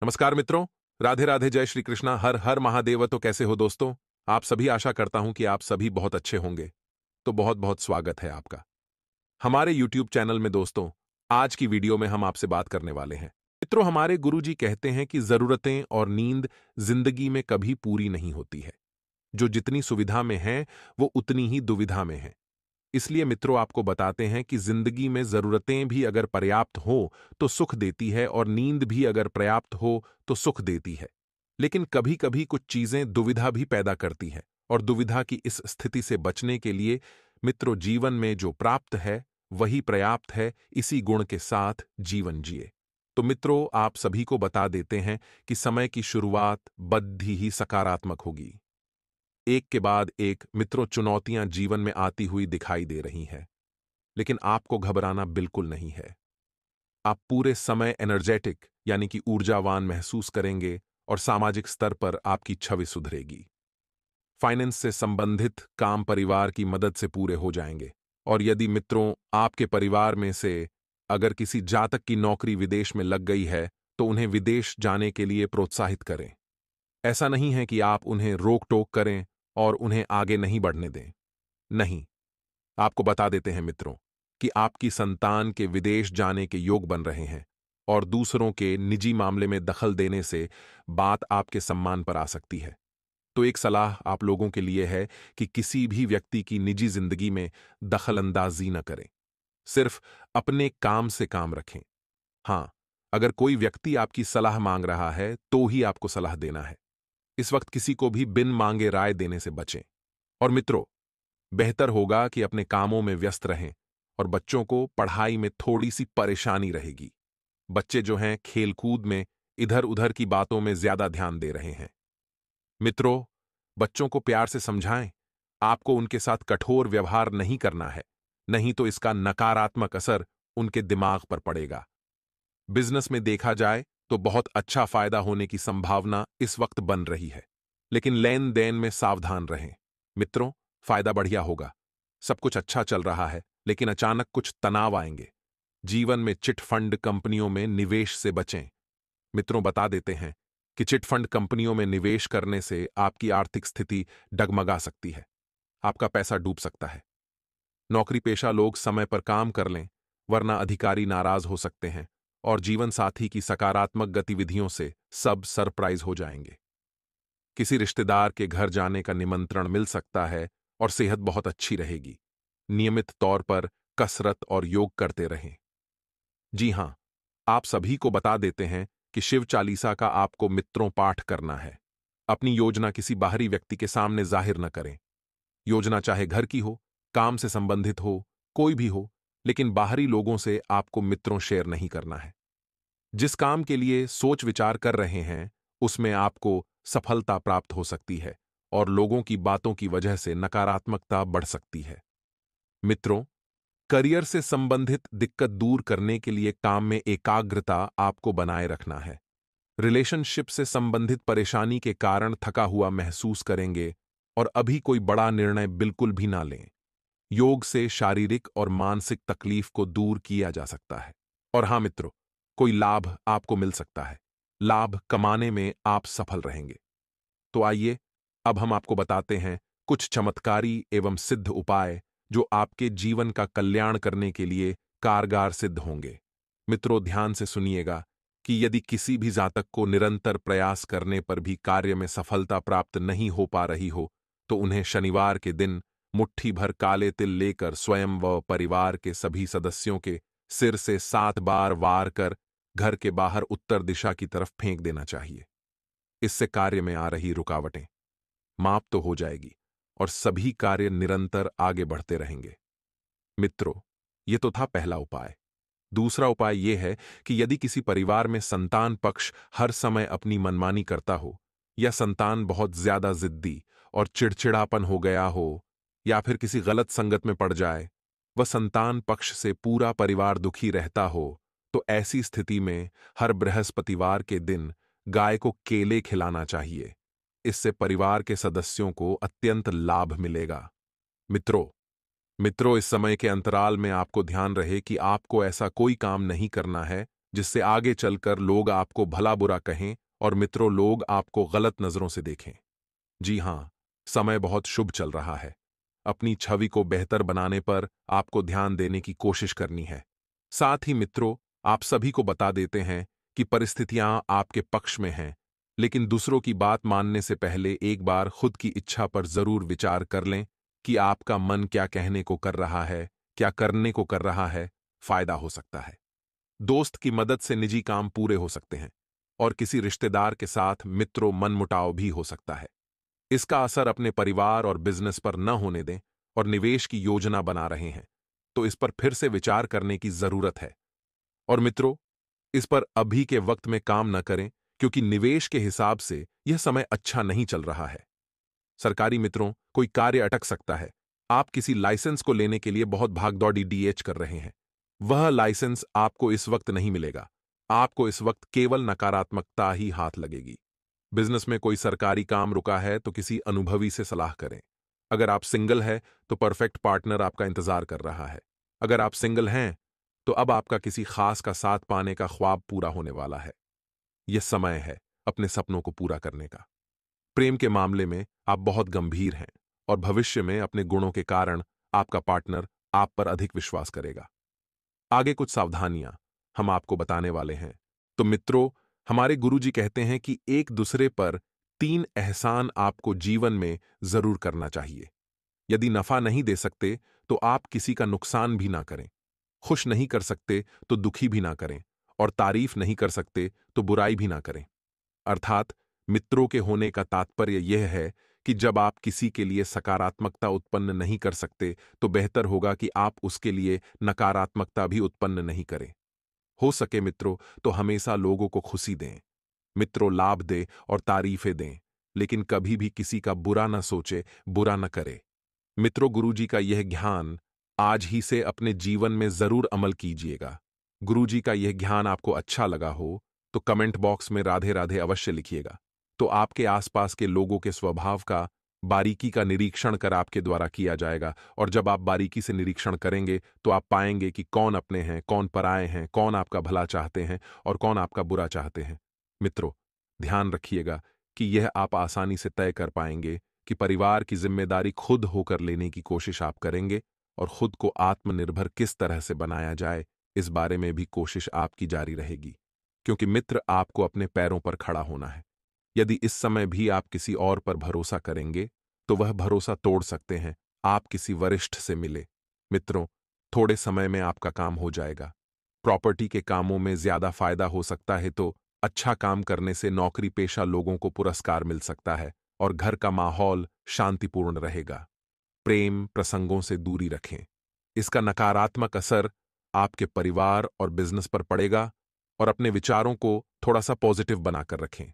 नमस्कार मित्रों। राधे राधे, जय श्री कृष्णा, हर हर महादेव। तो कैसे हो दोस्तों? आप सभी, आशा करता हूं कि आप सभी बहुत अच्छे होंगे। तो बहुत बहुत स्वागत है आपका हमारे YouTube चैनल में। दोस्तों, आज की वीडियो में हम आपसे बात करने वाले हैं। मित्रों, हमारे गुरुजी कहते हैं कि जरूरतें और नींद जिंदगी में कभी पूरी नहीं होती है। जो जितनी सुविधा में है वो उतनी ही दुविधा में है। इसलिए मित्रों, आपको बताते हैं कि जिंदगी में जरूरतें भी अगर पर्याप्त हो तो सुख देती है, और नींद भी अगर पर्याप्त हो तो सुख देती है। लेकिन कभी कभी कुछ चीजें दुविधा भी पैदा करती है, और दुविधा की इस स्थिति से बचने के लिए मित्रों, जीवन में जो प्राप्त है वही पर्याप्त है। इसी गुण के साथ जीवन जिए। तो मित्रों, आप सभी को बता देते हैं कि समय की शुरुआत बद्धी ही सकारात्मक होगी। एक के बाद एक मित्रों, चुनौतियां जीवन में आती हुई दिखाई दे रही हैं। लेकिन आपको घबराना बिल्कुल नहीं है। आप पूरे समय एनर्जेटिक यानी कि ऊर्जावान महसूस करेंगे, और सामाजिक स्तर पर आपकी छवि सुधरेगी। फाइनेंस से संबंधित काम परिवार की मदद से पूरे हो जाएंगे। और यदि मित्रों, आपके परिवार में से अगर किसी जातक की नौकरी विदेश में लग गई है तो उन्हें विदेश जाने के लिए प्रोत्साहित करें। ऐसा नहीं है कि आप उन्हें रोक टोक करें और उन्हें आगे नहीं बढ़ने दें। नहीं, आपको बता देते हैं मित्रों कि आपकी संतान के विदेश जाने के योग बन रहे हैं, और दूसरों के निजी मामले में दखल देने से बात आपके सम्मान पर आ सकती है। तो एक सलाह आप लोगों के लिए है कि किसी भी व्यक्ति की निजी जिंदगी में दखल अंदाजी न करें। सिर्फ अपने काम से काम रखें। हां, अगर कोई व्यक्ति आपकी सलाह मांग रहा है तो ही आपको सलाह देना है। इस वक्त किसी को भी बिन मांगे राय देने से बचें। और मित्रों, बेहतर होगा कि अपने कामों में व्यस्त रहें, और बच्चों को पढ़ाई में थोड़ी सी परेशानी रहेगी। बच्चे जो हैं, खेलकूद में इधर उधर की बातों में ज्यादा ध्यान दे रहे हैं। मित्रों, बच्चों को प्यार से समझाएं। आपको उनके साथ कठोर व्यवहार नहीं करना है, नहीं तो इसका नकारात्मक असर उनके दिमाग पर पड़ेगा। बिजनेस में देखा जाए तो बहुत अच्छा फायदा होने की संभावना इस वक्त बन रही है, लेकिन लेन देन में सावधान रहें। मित्रों, फायदा बढ़िया होगा, सब कुछ अच्छा चल रहा है, लेकिन अचानक कुछ तनाव आएंगे। जीवन में चिट फंड कंपनियों में निवेश से बचें। मित्रों, बता देते हैं कि चिट फंड कंपनियों में निवेश करने से आपकी आर्थिक स्थिति डगमगा सकती है। आपका पैसा डूब सकता है। नौकरी पेशा लोग समय पर काम कर लें, वरना अधिकारी नाराज हो सकते हैं, और जीवन साथी की सकारात्मक गतिविधियों से सब सरप्राइज हो जाएंगे। किसी रिश्तेदार के घर जाने का निमंत्रण मिल सकता है, और सेहत बहुत अच्छी रहेगी। नियमित तौर पर कसरत और योग करते रहें। जी हां, आप सभी को बता देते हैं कि शिव चालीसा का आपको मित्रों पाठ करना है। अपनी योजना किसी बाहरी व्यक्ति के सामने जाहिर न करें। योजना चाहे घर की हो, काम से संबंधित हो, कोई भी हो, लेकिन बाहरी लोगों से आपको मित्रों शेयर नहीं करना है। जिस काम के लिए सोच विचार कर रहे हैं उसमें आपको सफलता प्राप्त हो सकती है, और लोगों की बातों की वजह से नकारात्मकता बढ़ सकती है। मित्रों, करियर से संबंधित दिक्कत दूर करने के लिए काम में एकाग्रता आपको बनाए रखना है। रिलेशनशिप से संबंधित परेशानी के कारण थका हुआ महसूस करेंगे, और अभी कोई बड़ा निर्णय बिल्कुल भी ना लें। योग से शारीरिक और मानसिक तकलीफ को दूर किया जा सकता है। और हां मित्रों, कोई लाभ आपको मिल सकता है। लाभ कमाने में आप सफल रहेंगे। तो आइए, अब हम आपको बताते हैं कुछ चमत्कारी एवं सिद्ध उपाय जो आपके जीवन का कल्याण करने के लिए कारगर सिद्ध होंगे। मित्रों, ध्यान से सुनिएगा कि यदि किसी भी जातक को निरंतर प्रयास करने पर भी कार्य में सफलता प्राप्त नहीं हो पा रही हो, तो उन्हें शनिवार के दिन मुट्ठी भर काले तिल लेकर स्वयं व परिवार के सभी सदस्यों के सिर से 7 बार वार कर घर के बाहर उत्तर दिशा की तरफ फेंक देना चाहिए। इससे कार्य में आ रही रुकावटें माप तो हो जाएगी, और सभी कार्य निरंतर आगे बढ़ते रहेंगे। मित्रों, ये तो था पहला उपाय। दूसरा उपाय यह है कि यदि किसी परिवार में संतान पक्ष हर समय अपनी मनमानी करता हो, या संतान बहुत ज्यादा जिद्दी और चिड़चिड़ापन हो गया हो, या फिर किसी गलत संगत में पड़ जाए, वह संतान पक्ष से पूरा परिवार दुखी रहता हो, तो ऐसी स्थिति में हर बृहस्पतिवार के दिन गाय को केले खिलाना चाहिए। इससे परिवार के सदस्यों को अत्यंत लाभ मिलेगा। मित्रों मित्रों इस समय के अंतराल में आपको ध्यान रहे कि आपको ऐसा कोई काम नहीं करना है जिससे आगे चलकर लोग आपको भला बुरा कहें और मित्रों लोग आपको गलत नजरों से देखें। जी हां, समय बहुत शुभ चल रहा है। अपनी छवि को बेहतर बनाने पर आपको ध्यान देने की कोशिश करनी है। साथ ही मित्रों, आप सभी को बता देते हैं कि परिस्थितियां आपके पक्ष में हैं, लेकिन दूसरों की बात मानने से पहले एक बार खुद की इच्छा पर जरूर विचार कर लें कि आपका मन क्या कहने को कर रहा है, क्या करने को कर रहा है। फायदा हो सकता है। दोस्त की मदद से निजी काम पूरे हो सकते हैं और किसी रिश्तेदार के साथ मित्रों मनमुटाव भी हो सकता है। इसका असर अपने परिवार और बिजनेस पर न होने दें और निवेश की योजना बना रहे हैं तो इस पर फिर से विचार करने की जरूरत है। और मित्रों, इस पर अभी के वक्त में काम न करें क्योंकि निवेश के हिसाब से यह समय अच्छा नहीं चल रहा है। सरकारी मित्रों, कोई कार्य अटक सकता है। आप किसी लाइसेंस को लेने के लिए बहुत भागदौड़ी डीएच कर रहे हैं। वह लाइसेंस आपको इस वक्त नहीं मिलेगा। आपको इस वक्त केवल नकारात्मकता ही हाथ लगेगी। बिजनेस में कोई सरकारी काम रुका है तो किसी अनुभवी से सलाह करें। अगर आप सिंगल है तो परफेक्ट पार्टनर आपका इंतजार कर रहा है। अगर आप सिंगल हैं तो अब आपका किसी खास का साथ पाने का ख्वाब पूरा होने वाला है। यह समय है अपने सपनों को पूरा करने का। प्रेम के मामले में आप बहुत गंभीर हैं और भविष्य में अपने गुणों के कारण आपका पार्टनर आप पर अधिक विश्वास करेगा। आगे कुछ सावधानियां हम आपको बताने वाले हैं। तो मित्रों, हमारे गुरुजी कहते हैं कि एक दूसरे पर 3 एहसान आपको जीवन में जरूर करना चाहिए। यदि नफा नहीं दे सकते तो आप किसी का नुकसान भी ना करें। खुश नहीं कर सकते तो दुखी भी ना करें और तारीफ नहीं कर सकते तो बुराई भी ना करें। अर्थात मित्रों के होने का तात्पर्य यह है कि जब आप किसी के लिए सकारात्मकता उत्पन्न नहीं कर सकते तो बेहतर होगा कि आप उसके लिए नकारात्मकता भी उत्पन्न नहीं करें। हो सके मित्रों तो हमेशा लोगों को खुशी दें। मित्रों लाभ दें और तारीफें दें, लेकिन कभी भी किसी का बुरा न सोचे, बुरा न करे। मित्रों, गुरुजी का यह ज्ञान आज ही से अपने जीवन में जरूर अमल कीजिएगा। गुरुजी का यह ज्ञान आपको अच्छा लगा हो तो कमेंट बॉक्स में राधे राधे अवश्य लिखिएगा। तो आपके आसपास के लोगों के स्वभाव का बारीकी का निरीक्षण कर आपके द्वारा किया जाएगा और जब आप बारीकी से निरीक्षण करेंगे तो आप पाएंगे कि कौन अपने हैं, कौन पराए हैं, कौन आपका भला चाहते हैं और कौन आपका बुरा चाहते हैं। मित्रों, ध्यान रखिएगा कि यह आप आसानी से तय कर पाएंगे कि परिवार की जिम्मेदारी खुद होकर लेने की कोशिश आप करेंगे और खुद को आत्मनिर्भर किस तरह से बनाया जाए इस बारे में भी कोशिश आपकी जारी रहेगी, क्योंकि मित्र आपको अपने पैरों पर खड़ा होना है। यदि इस समय भी आप किसी और पर भरोसा करेंगे तो वह भरोसा तोड़ सकते हैं। आप किसी वरिष्ठ से मिले। मित्रों, थोड़े समय में आपका काम हो जाएगा। प्रॉपर्टी के कामों में ज्यादा फायदा हो सकता है तो अच्छा काम करने से नौकरी पेशा लोगों को पुरस्कार मिल सकता है और घर का माहौल शांतिपूर्ण रहेगा। प्रेम प्रसंगों से दूरी रखें। इसका नकारात्मक असर आपके परिवार और बिजनेस पर पड़ेगा और अपने विचारों को थोड़ा सा पॉजिटिव बनाकर रखें।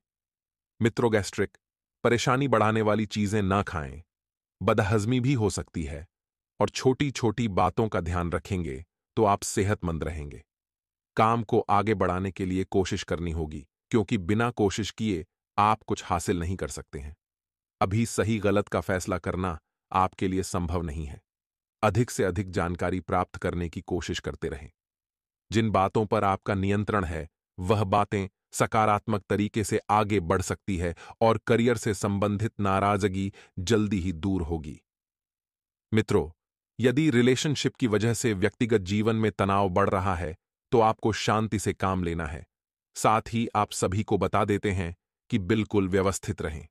मित्रों, गैस्ट्रिक परेशानी बढ़ाने वाली चीजें ना खाएं। बदहजमी भी हो सकती है और छोटी छोटी बातों का ध्यान रखेंगे तो आप सेहतमंद रहेंगे। काम को आगे बढ़ाने के लिए कोशिश करनी होगी क्योंकि बिना कोशिश किए आप कुछ हासिल नहीं कर सकते हैं। अभी सही गलत का फैसला करना आपके लिए संभव नहीं है। अधिक से अधिक जानकारी प्राप्त करने की कोशिश करते रहें। जिन बातों पर आपका नियंत्रण है वह बातें सकारात्मक तरीके से आगे बढ़ सकती है और करियर से संबंधित नाराजगी जल्दी ही दूर होगी। मित्रों, यदि रिलेशनशिप की वजह से व्यक्तिगत जीवन में तनाव बढ़ रहा है तो आपको शांति से काम लेना है। साथ ही आप सभी को बता देते हैं कि बिल्कुल व्यवस्थित रहें।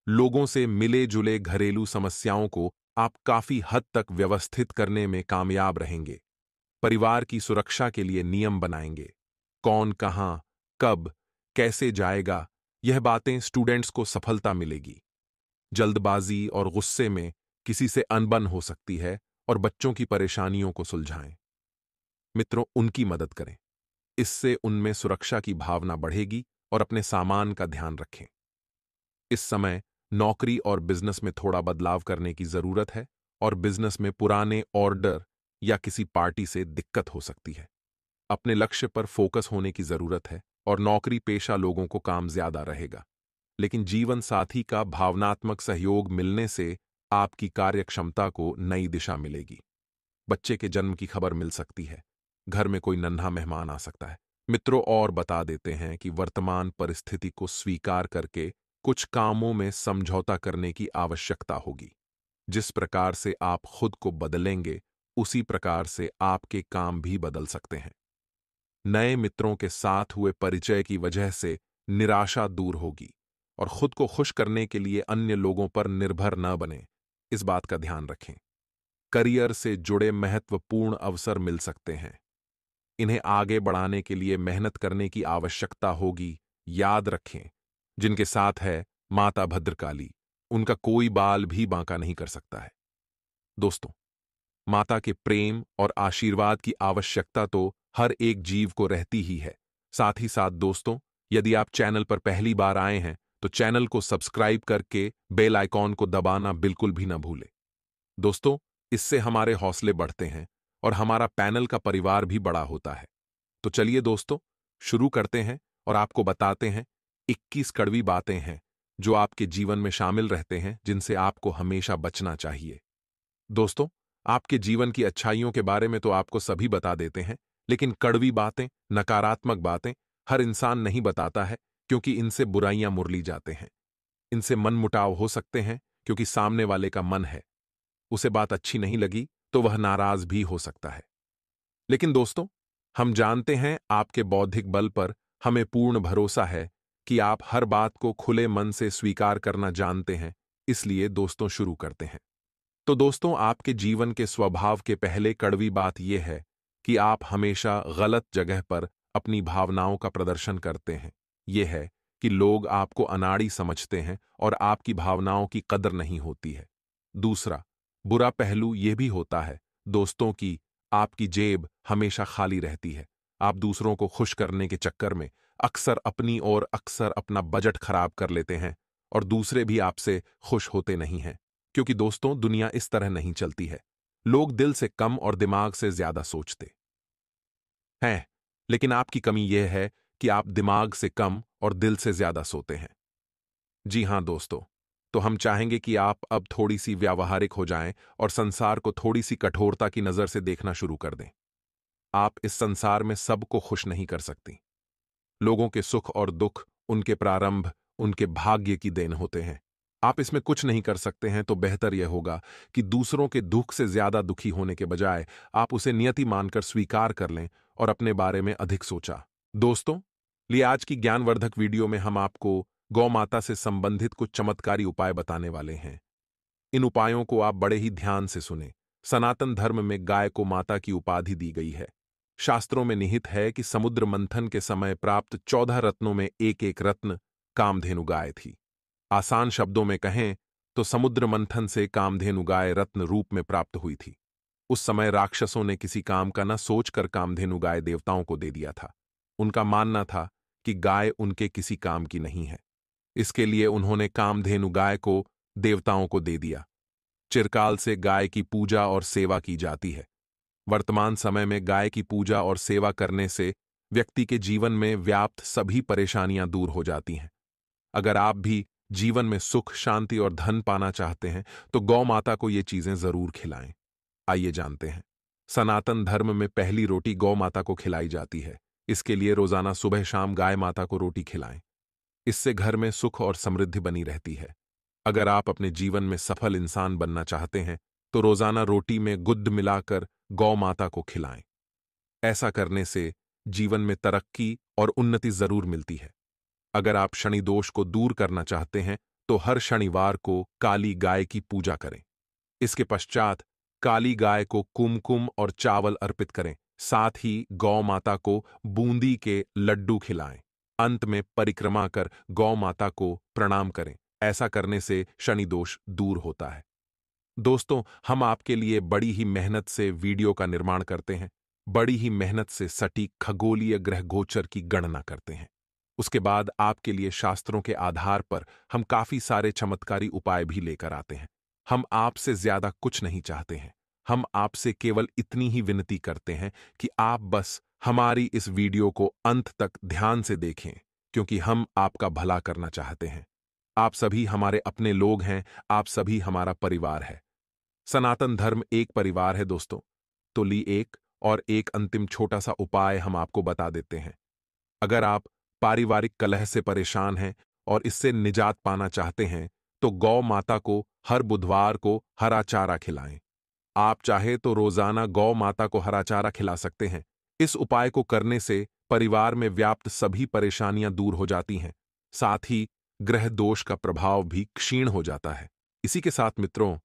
लोगों से मिले जुले घरेलू समस्याओं को आप काफी हद तक व्यवस्थित करने में कामयाब रहेंगे। परिवार की सुरक्षा के लिए नियम बनाएंगे। कौन कहां कब कैसे जाएगा, यह बातें स्टूडेंट्स को सफलता मिलेगी। जल्दबाजी और गुस्से में किसी से अनबन हो सकती है और बच्चों की परेशानियों को सुलझाएं। मित्रों, उनकी मदद करें। इससे उनमें सुरक्षा की भावना बढ़ेगी और अपने सामान का ध्यान रखें। इस समय नौकरी और बिजनेस में थोड़ा बदलाव करने की जरूरत है और बिजनेस में पुराने ऑर्डर या किसी पार्टी से दिक्कत हो सकती है। अपने लक्ष्य पर फोकस होने की जरूरत है और नौकरी पेशा लोगों को काम ज्यादा रहेगा, लेकिन जीवन साथी का भावनात्मक सहयोग मिलने से आपकी कार्यक्षमता को नई दिशा मिलेगी। बच्चे के जन्म की खबर मिल सकती है। घर में कोई नन्हा मेहमान आ सकता है। मित्रों, और बता देते हैं कि वर्तमान परिस्थिति को स्वीकार करके कुछ कामों में समझौता करने की आवश्यकता होगी। जिस प्रकार से आप खुद को बदलेंगे, उसी प्रकार से आपके काम भी बदल सकते हैं। नए मित्रों के साथ हुए परिचय की वजह से निराशा दूर होगी और खुद को खुश करने के लिए अन्य लोगों पर निर्भर न बने, इस बात का ध्यान रखें। करियर से जुड़े महत्वपूर्ण अवसर मिल सकते हैं। इन्हें आगे बढ़ाने के लिए मेहनत करने की आवश्यकता होगी। याद रखें, जिनके साथ है माता भद्रकाली, उनका कोई बाल भी बांका नहीं कर सकता है। दोस्तों, माता के प्रेम और आशीर्वाद की आवश्यकता तो हर एक जीव को रहती ही है। साथ ही साथ दोस्तों, यदि आप चैनल पर पहली बार आए हैं तो चैनल को सब्सक्राइब करके बेल आइकॉन को दबाना बिल्कुल भी ना भूलें। दोस्तों, इससे हमारे हौसले बढ़ते हैं और हमारा पैनल का परिवार भी बड़ा होता है। तो चलिए दोस्तों, शुरू करते हैं और आपको बताते हैं 21 कड़वी बातें हैं जो आपके जीवन में शामिल रहते हैं, जिनसे आपको हमेशा बचना चाहिए। दोस्तों, आपके जीवन की अच्छाइयों के बारे में तो आपको सभी बता देते हैं, लेकिन कड़वी बातें, नकारात्मक बातें हर इंसान नहीं बताता है, क्योंकि इनसे बुराइयां मुरली जाते हैं। इनसे मनमुटाव हो सकते हैं, क्योंकि सामने वाले का मन है, उसे बात अच्छी नहीं लगी तो वह नाराज भी हो सकता है। लेकिन दोस्तों, हम जानते हैं आपके बौद्धिक बल पर हमें पूर्ण भरोसा है कि आप हर बात को खुले मन से स्वीकार करना जानते हैं। इसलिए दोस्तों, शुरू करते हैं। तो दोस्तों, आपके जीवन के स्वभाव के पहले कड़वी बात यह है कि आप हमेशा गलत जगह पर अपनी भावनाओं का प्रदर्शन करते हैं। यह है कि लोग आपको अनाड़ी समझते हैं और आपकी भावनाओं की कदर नहीं होती है। दूसरा बुरा पहलू यह भी होता है दोस्तों कि आपकी जेब हमेशा खाली रहती है। आप दूसरों को खुश करने के चक्कर में अक्सर अपनी और अक्सर अपना बजट खराब कर लेते हैं और दूसरे भी आपसे खुश होते नहीं हैं। क्योंकि दोस्तों, दुनिया इस तरह नहीं चलती है। लोग दिल से कम और दिमाग से ज्यादा सोचते हैं, लेकिन आपकी कमी यह है कि आप दिमाग से कम और दिल से ज्यादा सोते हैं। जी हां दोस्तों, तो हम चाहेंगे कि आप अब थोड़ी सी व्यावहारिक हो जाएं और संसार को थोड़ी सी कठोरता की नजर से देखना शुरू कर दें। आप इस संसार में सबको खुश नहीं कर सकती। लोगों के सुख और दुख उनके प्रारंभ, उनके भाग्य की देन होते हैं। आप इसमें कुछ नहीं कर सकते हैं, तो बेहतर यह होगा कि दूसरों के दुख से ज्यादा दुखी होने के बजाय आप उसे नियति मानकर स्वीकार कर लें और अपने बारे में अधिक सोचा। दोस्तों, लिए आज की ज्ञानवर्धक वीडियो में हम आपको गौ माता से संबंधित कुछ चमत्कारी उपाय बताने वाले हैं। इन उपायों को आप बड़े ही ध्यान से सुने। सनातन धर्म में गाय को माता की उपाधि दी गई है। शास्त्रों में निहित है कि समुद्र मंथन के समय प्राप्त 14 रत्नों में एक एक रत्न कामधेनु गाय थी। आसान शब्दों में कहें तो समुद्र मंथन से कामधेनु गाय रत्न रूप में प्राप्त हुई थी। उस समय राक्षसों ने किसी काम का न सोचकर कामधेनु गाय देवताओं को दे दिया था। उनका मानना था कि गाय उनके किसी काम की नहीं है। इसके लिए उन्होंने कामधेनु गाय को देवताओं को दे दिया। चिरकाल से गाय की पूजा और सेवा की जाती है। वर्तमान समय में गाय की पूजा और सेवा करने से व्यक्ति के जीवन में व्याप्त सभी परेशानियां दूर हो जाती हैं। अगर आप भी जीवन में सुख, शांति और धन पाना चाहते हैं तो गौ माता को ये चीजें जरूर खिलाएं। आइए जानते हैं। सनातन धर्म में पहली रोटी गौ माता को खिलाई जाती है। इसके लिए रोजाना सुबह शाम गाय माता को रोटी खिलाएं। इससे घर में सुख और समृद्धि बनी रहती है। अगर आप अपने जीवन में सफल इंसान बनना चाहते हैं तो रोजाना रोटी में गुद्ध मिलाकर गौ माता को खिलाएं। ऐसा करने से जीवन में तरक्की और उन्नति जरूर मिलती है। अगर आप शनि दोष को दूर करना चाहते हैं तो हर शनिवार को काली गाय की पूजा करें। इसके पश्चात काली गाय को कुमकुम और चावल अर्पित करें। साथ ही गौ माता को बूंदी के लड्डू खिलाएं। अंत में परिक्रमा कर गौ माता को प्रणाम करें। ऐसा करने से शनि दोष दूर होता है। दोस्तों, हम आपके लिए बड़ी ही मेहनत से वीडियो का निर्माण करते हैं। बड़ी ही मेहनत से सटीक खगोलीय ग्रह गोचर की गणना करते हैं। उसके बाद आपके लिए शास्त्रों के आधार पर हम काफी सारे चमत्कारी उपाय भी लेकर आते हैं। हम आपसे ज्यादा कुछ नहीं चाहते हैं। हम आपसे केवल इतनी ही विनती करते हैं कि आप बस हमारी इस वीडियो को अंत तक ध्यान से देखें, क्योंकि हम आपका भला करना चाहते हैं। आप सभी हमारे अपने लोग हैं। आप सभी हमारा परिवार है। सनातन धर्म एक परिवार है दोस्तों। तो ली एक और एक अंतिम छोटा सा उपाय हम आपको बता देते हैं। अगर आप पारिवारिक कलह से परेशान हैं और इससे निजात पाना चाहते हैं, तो गौ माता को हर बुधवार को हरा चारा खिलाएं। आप चाहे तो रोजाना गौ माता को हरा चारा खिला सकते हैं। इस उपाय को करने से परिवार में व्याप्त सभी परेशानियां दूर हो जाती हैं। साथ ही ग्रह दोष का प्रभाव भी क्षीण हो जाता है। इसी के साथ मित्रों,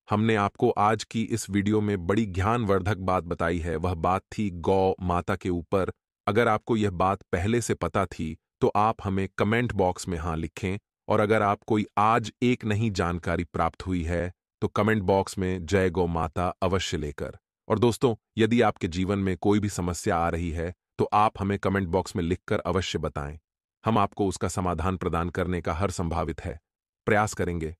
हमने आपको आज की इस वीडियो में बड़ी ज्ञानवर्धक बात बताई है। वह बात थी गौ माता के ऊपर। अगर आपको यह बात पहले से पता थी तो आप हमें कमेंट बॉक्स में हाँ लिखें, और अगर आप कोई आज एक नई जानकारी प्राप्त हुई है तो कमेंट बॉक्स में जय गौ माता अवश्य लेकर। और दोस्तों, यदि आपके जीवन में कोई भी समस्या आ रही है तो आप हमें कमेंट बॉक्स में लिखकर अवश्य बताएं। हम आपको उसका समाधान प्रदान करने का हर संभावित है प्रयास करेंगे।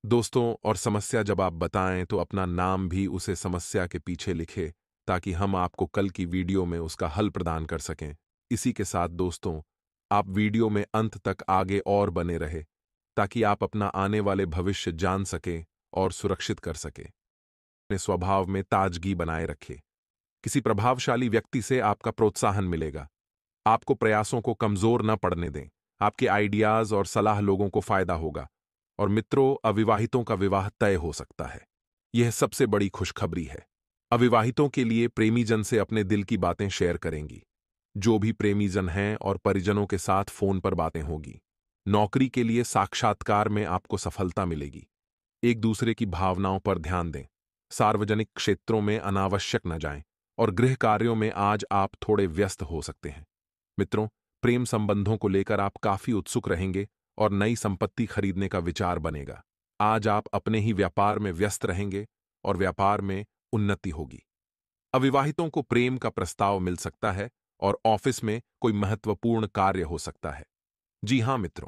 दोस्तों, और समस्या जब आप बताएं तो अपना नाम भी उसे समस्या के पीछे लिखें, ताकि हम आपको कल की वीडियो में उसका हल प्रदान कर सकें। इसी के साथ दोस्तों, आप वीडियो में अंत तक आगे और बने रहे, ताकि आप अपना आने वाले भविष्य जान सकें और सुरक्षित कर सकें। अपने स्वभाव में ताजगी बनाए रखें। किसी प्रभावशाली व्यक्ति से आपका प्रोत्साहन मिलेगा। आपको प्रयासों को कमजोर न पड़ने दें। आपके आइडियाज और सलाह लोगों को फायदा होगा। और मित्रों, अविवाहितों का विवाह तय हो सकता है। यह सबसे बड़ी खुशखबरी है। अविवाहितों के लिए प्रेमीजन से अपने दिल की बातें शेयर करेंगी। जो भी प्रेमीजन हैं और परिजनों के साथ फोन पर बातें होगी। नौकरी के लिए साक्षात्कार में आपको सफलता मिलेगी। एक दूसरे की भावनाओं पर ध्यान दें। सार्वजनिक क्षेत्रों में अनावश्यक न जाएं। और गृह कार्यों में आज आप थोड़े व्यस्त हो सकते हैं। मित्रों, प्रेम संबंधों को लेकर आप काफी उत्सुक रहेंगे और नई संपत्ति खरीदने का विचार बनेगा। आज आप अपने ही व्यापार में व्यस्त रहेंगे और व्यापार में उन्नति होगी। अविवाहितों को प्रेम का प्रस्ताव मिल सकता है और ऑफिस में कोई महत्वपूर्ण कार्य हो सकता है। जी हां मित्रों,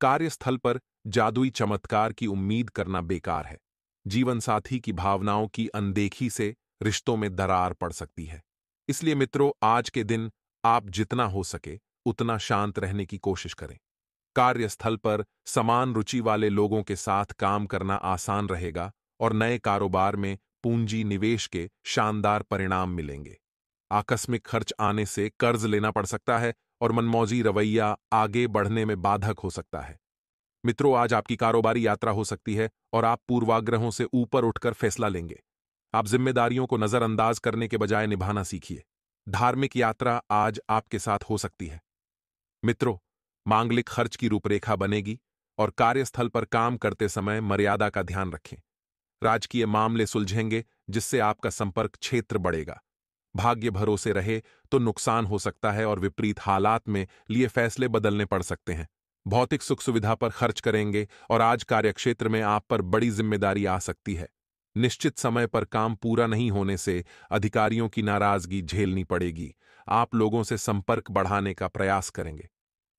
कार्यस्थल पर जादुई चमत्कार की उम्मीद करना बेकार है। जीवन साथी की भावनाओं की अनदेखी से रिश्तों में दरार पड़ सकती है। इसलिए मित्रों, आज के दिन आप जितना हो सके उतना शांत रहने की कोशिश करें। कार्यस्थल पर समान रुचि वाले लोगों के साथ काम करना आसान रहेगा और नए कारोबार में पूंजी निवेश के शानदार परिणाम मिलेंगे। आकस्मिक खर्च आने से कर्ज लेना पड़ सकता है और मनमौजी रवैया आगे बढ़ने में बाधक हो सकता है। मित्रों, आज आपकी कारोबारी यात्रा हो सकती है और आप पूर्वाग्रहों से ऊपर उठकर फैसला लेंगे। आप जिम्मेदारियों को नजरअंदाज करने के बजाय निभाना सीखिए। धार्मिक यात्रा आज आपके साथ हो सकती है। मित्रों, मांगलिक खर्च की रूपरेखा बनेगी और कार्यस्थल पर काम करते समय मर्यादा का ध्यान रखें। राजकीय मामले सुलझेंगे जिससे आपका संपर्क क्षेत्र बढ़ेगा। भाग्य भरोसे रहे तो नुकसान हो सकता है और विपरीत हालात में लिए फैसले बदलने पड़ सकते हैं। भौतिक सुख सुविधा पर खर्च करेंगे और आज कार्यक्षेत्र में आप पर बड़ी जिम्मेदारी आ सकती है। निश्चित समय पर काम पूरा नहीं होने से अधिकारियों की नाराजगी झेलनी पड़ेगी। आप लोगों से संपर्क बढ़ाने का प्रयास करेंगे।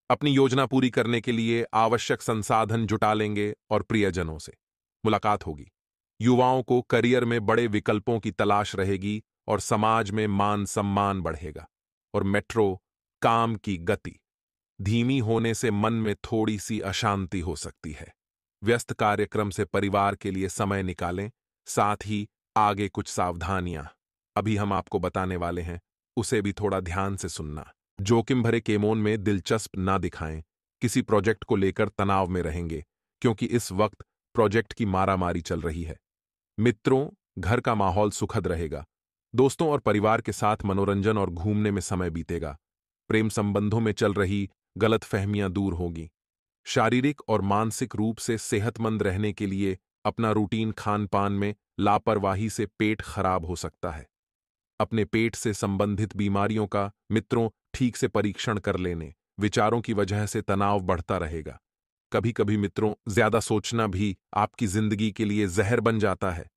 अपनी योजना पूरी करने के लिए आवश्यक संसाधन जुटा लेंगे और प्रियजनों से मुलाकात होगी। युवाओं को करियर में बड़े विकल्पों की तलाश रहेगी और समाज में मान सम्मान बढ़ेगा। और मेट्रो, काम की गति धीमी होने से मन में थोड़ी सी अशांति हो सकती है। व्यस्त कार्यक्रम से परिवार के लिए समय निकालें। साथ ही आगे कुछ सावधानियां अभी हम आपको बताने वाले हैं, उसे भी थोड़ा ध्यान से सुनना। जोखिम भरे केमोन में दिलचस्प ना दिखाएं। किसी प्रोजेक्ट को लेकर तनाव में रहेंगे, क्योंकि इस वक्त प्रोजेक्ट की मारामारी चल रही है। मित्रों, घर का माहौल सुखद रहेगा। दोस्तों और परिवार के साथ मनोरंजन और घूमने में समय बीतेगा। प्रेम संबंधों में चल रही गलतफहमियां दूर होगी। शारीरिक और मानसिक रूप से सेहतमंद रहने के लिए अपना रूटीन खान पान में लापरवाही से पेट खराब हो सकता है। अपने पेट से संबंधित बीमारियों का मित्रों ठीक से परीक्षण कर लेने। विचारों की वजह से तनाव बढ़ता रहेगा। कभी कभी मित्रों, ज्यादा सोचना भी आपकी जिंदगी के लिए जहर बन जाता है।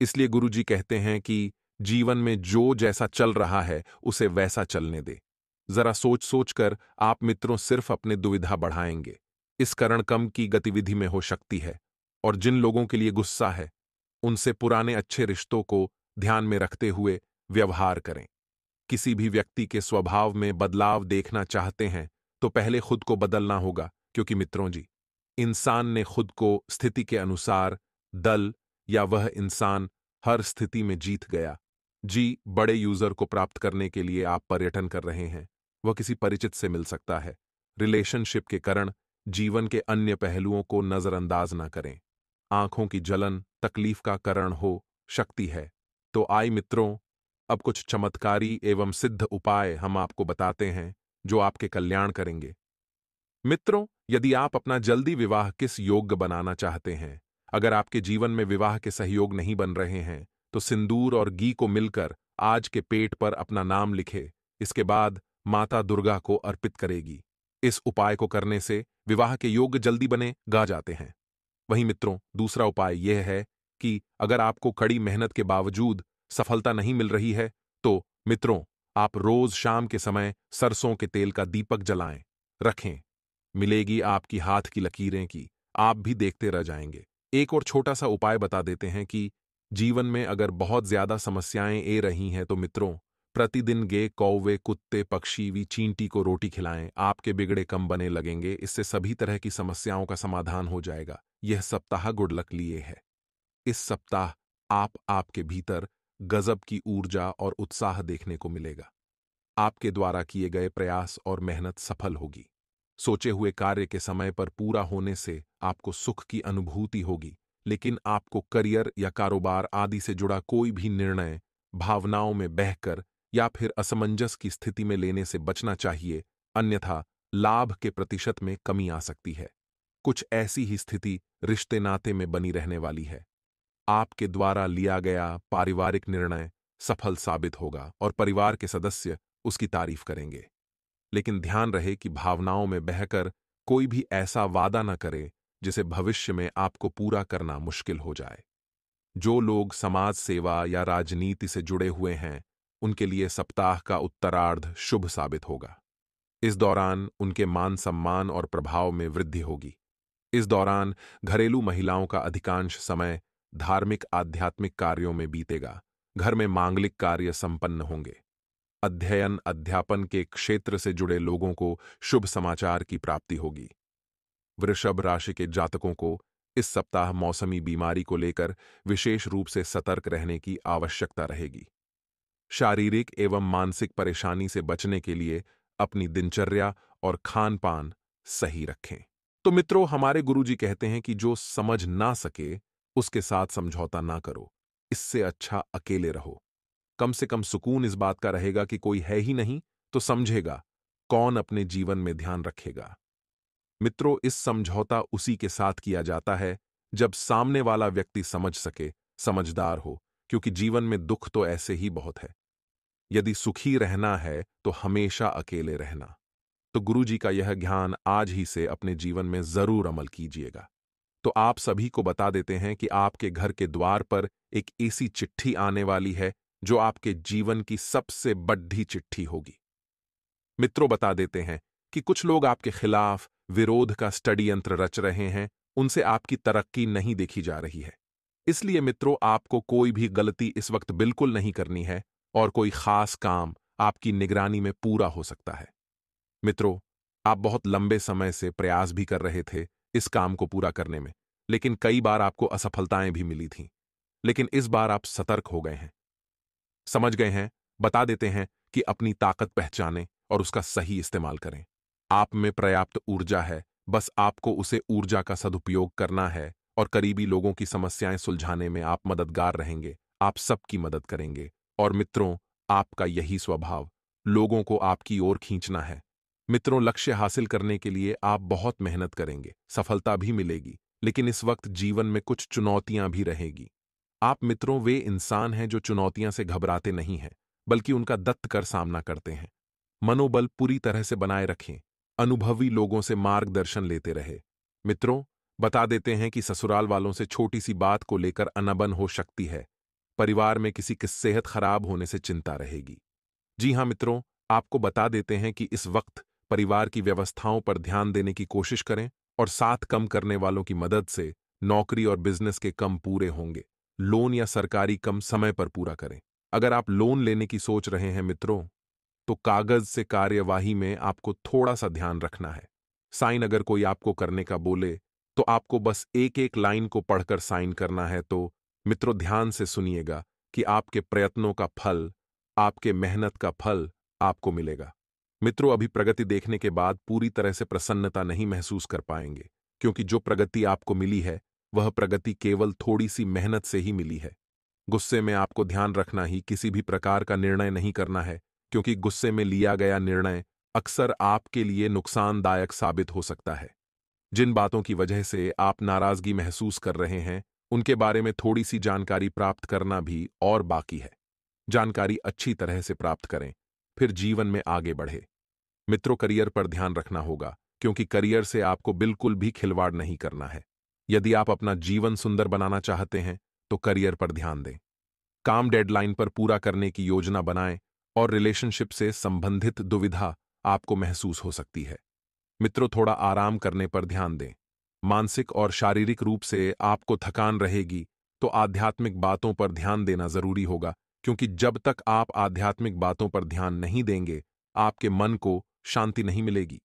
इसलिए गुरुजी कहते हैं कि जीवन में जो जैसा चल रहा है उसे वैसा चलने दे। जरा सोच सोच कर आप मित्रों सिर्फ अपने दुविधा बढ़ाएंगे। इस कारण कम की गतिविधि में हो सकती है। और जिन लोगों के लिए गुस्सा है उनसे पुराने अच्छे रिश्तों को ध्यान में रखते हुए व्यवहार करें। किसी भी व्यक्ति के स्वभाव में बदलाव देखना चाहते हैं तो पहले खुद को बदलना होगा, क्योंकि मित्रों जी, इंसान ने खुद को स्थिति के अनुसार दल या वह इंसान हर स्थिति में जीत गया। जी, बड़े यूजर को प्राप्त करने के लिए आप पर्यटन कर रहे हैं। वह किसी परिचित से मिल सकता है। रिलेशनशिप के कारण जीवन के अन्य पहलुओं को नजरअंदाज ना करें। आंखों की जलन तकलीफ का कारण हो सकती है। तो आइए मित्रों, अब कुछ चमत्कारी एवं सिद्ध उपाय हम आपको बताते हैं जो आपके कल्याण करेंगे। मित्रों, यदि आप अपना जल्दी विवाह किस योग्य बनाना चाहते हैं, अगर आपके जीवन में विवाह के सहयोग नहीं बन रहे हैं, तो सिंदूर और घी को मिलकर आज के पेट पर अपना नाम लिखे। इसके बाद माता दुर्गा को अर्पित करेगी। इस उपाय को करने से विवाह के योग्य जल्दी बने गा जाते हैं। वहीं मित्रों, दूसरा उपाय यह है कि अगर आपको कड़ी मेहनत के बावजूद सफलता नहीं मिल रही है, तो मित्रों, आप रोज शाम के समय सरसों के तेल का दीपक जलाएं, रखें। मिलेगी आपकी हाथ की लकीरें की, आप भी देखते रह जाएंगे। एक और छोटा सा उपाय बता देते हैं कि जीवन में अगर बहुत ज्यादा समस्याएं ए रही हैं, तो मित्रों, प्रतिदिन गे कौवे कुत्ते पक्षी वी चींटी को रोटी खिलाएं। आपके बिगड़े कम बने लगेंगे। इससे सभी तरह की समस्याओं का समाधान हो जाएगा। यह सप्ताह गुड लक लिए है। इस सप्ताह आपके भीतर गजब की ऊर्जा और उत्साह देखने को मिलेगा। आपके द्वारा किए गए प्रयास और मेहनत सफल होगी। सोचे हुए कार्य के समय पर पूरा होने से आपको सुख की अनुभूति होगी। लेकिन आपको करियर या कारोबार आदि से जुड़ा कोई भी निर्णय भावनाओं में बहकर या फिर असमंजस की स्थिति में लेने से बचना चाहिए, अन्यथा लाभ के प्रतिशत में कमी आ सकती है। कुछ ऐसी ही स्थिति रिश्ते नाते में बनी रहने वाली है। आपके द्वारा लिया गया पारिवारिक निर्णय सफल साबित होगा और परिवार के सदस्य उसकी तारीफ करेंगे। लेकिन ध्यान रहे कि भावनाओं में बहकर कोई भी ऐसा वादा न करे जिसे भविष्य में आपको पूरा करना मुश्किल हो जाए। जो लोग समाज सेवा या राजनीति से जुड़े हुए हैं, उनके लिए सप्ताह का उत्तरार्ध शुभ साबित होगा। इस दौरान उनके मान सम्मान और प्रभाव में वृद्धि होगी। इस दौरान घरेलू महिलाओं का अधिकांश समय धार्मिक आध्यात्मिक कार्यों में बीतेगा। घर में मांगलिक कार्य संपन्न होंगे। अध्ययन अध्यापन के क्षेत्र से जुड़े लोगों को शुभ समाचार की प्राप्ति होगी। वृषभ राशि के जातकों को इस सप्ताह मौसमी बीमारी को लेकर विशेष रूप से सतर्क रहने की आवश्यकता रहेगी। शारीरिक एवं मानसिक परेशानी से बचने के लिए अपनी दिनचर्या और खान पान सही रखें। तो मित्रों, हमारे गुरुजी कहते हैं कि जो समझ ना सके उसके साथ समझौता ना करो। इससे अच्छा अकेले रहो। कम से कम सुकून इस बात का रहेगा कि कोई है ही नहीं तो समझेगा कौन अपने जीवन में ध्यान रखेगा। मित्रों, इस समझौता उसी के साथ किया जाता है जब सामने वाला व्यक्ति समझ सके, समझदार हो, क्योंकि जीवन में दुख तो ऐसे ही बहुत है। यदि सुखी रहना है तो हमेशा अकेले रहना। तो गुरुजी का यह ज्ञान आज ही से अपने जीवन में जरूर अमल कीजिएगा। तो आप सभी को बता देते हैं कि आपके घर के द्वार पर एक ऐसी चिट्ठी आने वाली है जो आपके जीवन की सबसे बड़ी चिट्ठी होगी। मित्रों, बता देते हैं कि कुछ लोग आपके खिलाफ विरोध का स्टडी यंत्र रच रहे हैं। उनसे आपकी तरक्की नहीं देखी जा रही है। इसलिए मित्रों, आपको कोई भी गलती इस वक्त बिल्कुल नहीं करनी है और कोई खास काम आपकी निगरानी में पूरा हो सकता है। मित्रों, आप बहुत लंबे समय से प्रयास भी कर रहे थे इस काम को पूरा करने में, लेकिन कई बार आपको असफलताएं भी मिली थीं। लेकिन इस बार आप सतर्क हो गए हैं, समझ गए हैं। बता देते हैं कि अपनी ताकत पहचानें और उसका सही इस्तेमाल करें। आप में पर्याप्त ऊर्जा है, बस आपको उसे ऊर्जा का सदुपयोग करना है और करीबी लोगों की समस्याएं सुलझाने में आप मददगार रहेंगे। आप सबकी मदद करेंगे। और मित्रों, आपका यही स्वभाव लोगों को आपकी ओर खींचना है। मित्रों, लक्ष्य हासिल करने के लिए आप बहुत मेहनत करेंगे, सफलता भी मिलेगी, लेकिन इस वक्त जीवन में कुछ चुनौतियां भी रहेगी। आप मित्रों वे इंसान हैं जो चुनौतियां से घबराते नहीं हैं, बल्कि उनका दत्त कर सामना करते हैं। मनोबल पूरी तरह से बनाए रखें। अनुभवी लोगों से मार्गदर्शन लेते रहे। मित्रों, बता देते हैं कि ससुराल वालों से छोटी सी बात को लेकर अनबन हो सकती है। परिवार में किसी की सेहत खराब होने से चिंता रहेगी। जी हां मित्रों, आपको बता देते हैं कि इस वक्त परिवार की व्यवस्थाओं पर ध्यान देने की कोशिश करें और साथ कम करने वालों की मदद से नौकरी और बिजनेस के कम पूरे होंगे। लोन या सरकारी कम समय पर पूरा करें। अगर आप लोन लेने की सोच रहे हैं मित्रों, तो कागज से कार्यवाही में आपको थोड़ा सा ध्यान रखना है। साइन अगर कोई आपको करने का बोले तो आपको बस एक एक लाइन को पढ़कर साइन करना है। तो मित्रों, ध्यान से सुनिएगा कि आपके प्रयत्नों का फल, आपके मेहनत का फल आपको मिलेगा। मित्रों, अभी प्रगति देखने के बाद पूरी तरह से प्रसन्नता नहीं महसूस कर पाएंगे, क्योंकि जो प्रगति आपको मिली है वह प्रगति केवल थोड़ी सी मेहनत से ही मिली है। गुस्से में आपको ध्यान रखना ही किसी भी प्रकार का निर्णय नहीं करना है, क्योंकि गुस्से में लिया गया निर्णय अक्सर आपके लिए नुकसानदायक साबित हो सकता है। जिन बातों की वजह से आप नाराजगी महसूस कर रहे हैं, उनके बारे में थोड़ी सी जानकारी प्राप्त करना भी और बाकी है। जानकारी अच्छी तरह से प्राप्त करें, फिर जीवन में आगे बढ़े। मित्रों, करियर पर ध्यान रखना होगा, क्योंकि करियर से आपको बिल्कुल भी खिलवाड़ नहीं करना है। यदि आप अपना जीवन सुंदर बनाना चाहते हैं, तो करियर पर ध्यान दें। काम डेडलाइन पर पूरा करने की योजना बनाएं और रिलेशनशिप से संबंधित दुविधा आपको महसूस हो सकती है। मित्रों, थोड़ा आराम करने पर ध्यान दें। मानसिक और शारीरिक रूप से आपको थकान रहेगी, तो आध्यात्मिक बातों पर ध्यान देना जरूरी होगा, क्योंकि जब तक आप आध्यात्मिक बातों पर ध्यान नहीं देंगे, आपके मन को शांति नहीं मिलेगी।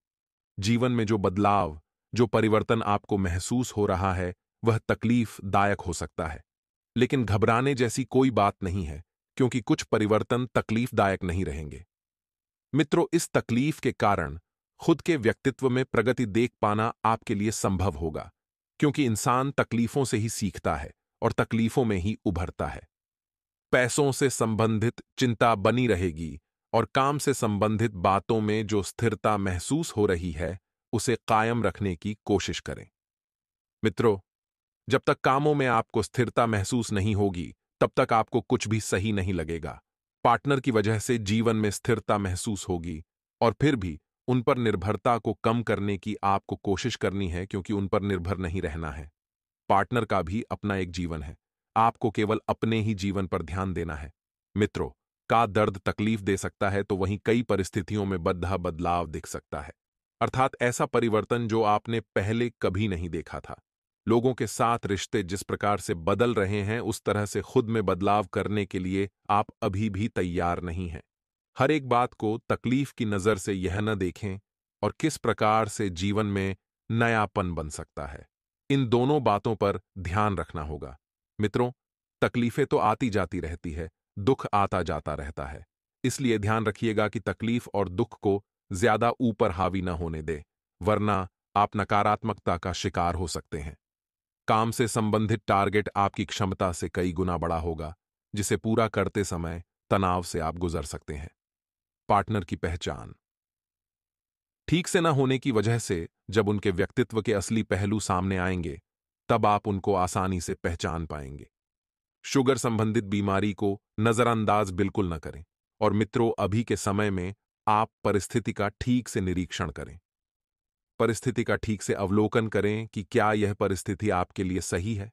जीवन में जो बदलाव, जो परिवर्तन आपको महसूस हो रहा है, वह तकलीफदायक हो सकता है। लेकिन घबराने जैसी कोई बात नहीं है, क्योंकि कुछ परिवर्तन तकलीफदायक नहीं रहेंगे। मित्रों, इस तकलीफ के कारण खुद के व्यक्तित्व में प्रगति देख पाना आपके लिए संभव होगा, क्योंकि इंसान तकलीफों से ही सीखता है और तकलीफों में ही उभरता है। पैसों से संबंधित चिंता बनी रहेगी और काम से संबंधित बातों में जो स्थिरता महसूस हो रही है, उसे कायम रखने की कोशिश करें। मित्रों, जब तक कामों में आपको स्थिरता महसूस नहीं होगी, तब तक आपको कुछ भी सही नहीं लगेगा। पार्टनर की वजह से जीवन में स्थिरता महसूस होगी, और फिर भी उन पर निर्भरता को कम करने की आपको कोशिश करनी है, क्योंकि उन पर निर्भर नहीं रहना है। पार्टनर का भी अपना एक जीवन है, आपको केवल अपने ही जीवन पर ध्यान देना है। मित्रों, का दर्द तकलीफ दे सकता है, तो वहीं कई परिस्थितियों में बदलाव दिख सकता है, अर्थात ऐसा परिवर्तन जो आपने पहले कभी नहीं देखा था। लोगों के साथ रिश्ते जिस प्रकार से बदल रहे हैं, उस तरह से खुद में बदलाव करने के लिए आप अभी भी तैयार नहीं हैं। हर एक बात को तकलीफ की नजर से यह न देखें और किस प्रकार से जीवन में नयापन बन सकता है, इन दोनों बातों पर ध्यान रखना होगा। मित्रों, तकलीफें तो आती जाती रहती है, दुख आता जाता रहता है, इसलिए ध्यान रखिएगा कि तकलीफ और दुख को ज्यादा ऊपर हावी न होने दे, वरना आप नकारात्मकता का शिकार हो सकते हैं। काम से संबंधित टारगेट आपकी क्षमता से कई गुना बड़ा होगा, जिसे पूरा करते समय तनाव से आप गुजर सकते हैं। पार्टनर की पहचान ठीक से न होने की वजह से जब उनके व्यक्तित्व के असली पहलू सामने आएंगे, तब आप उनको आसानी से पहचान पाएंगे। शुगर संबंधित बीमारी को नजरअंदाज बिल्कुल न करें, और मित्रों, अभी के समय में आप परिस्थिति का ठीक से निरीक्षण करें। परिस्थिति का ठीक से अवलोकन करें कि क्या यह परिस्थिति आपके लिए सही है।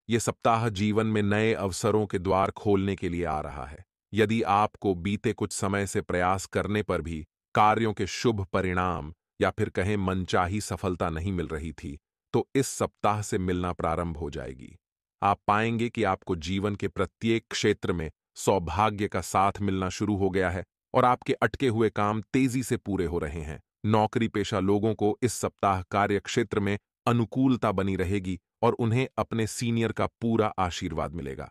यह सप्ताह जीवन में नए अवसरों के द्वार खोलने के लिए आ रहा है। यदि आपको बीते कुछ समय से प्रयास करने पर भी कार्यों के शुभ परिणाम या फिर कहें मनचाही सफलता नहीं मिल रही थी, तो इस सप्ताह से मिलना प्रारंभ हो जाएगी। आप पाएंगे कि आपको जीवन के प्रत्येक क्षेत्र में सौभाग्य का साथ मिलना शुरू हो गया है और आपके अटके हुए काम तेजी से पूरे हो रहे हैं। नौकरी पेशा लोगों को इस सप्ताह कार्य क्षेत्र में अनुकूलता बनी रहेगी और उन्हें अपने सीनियर का पूरा आशीर्वाद मिलेगा।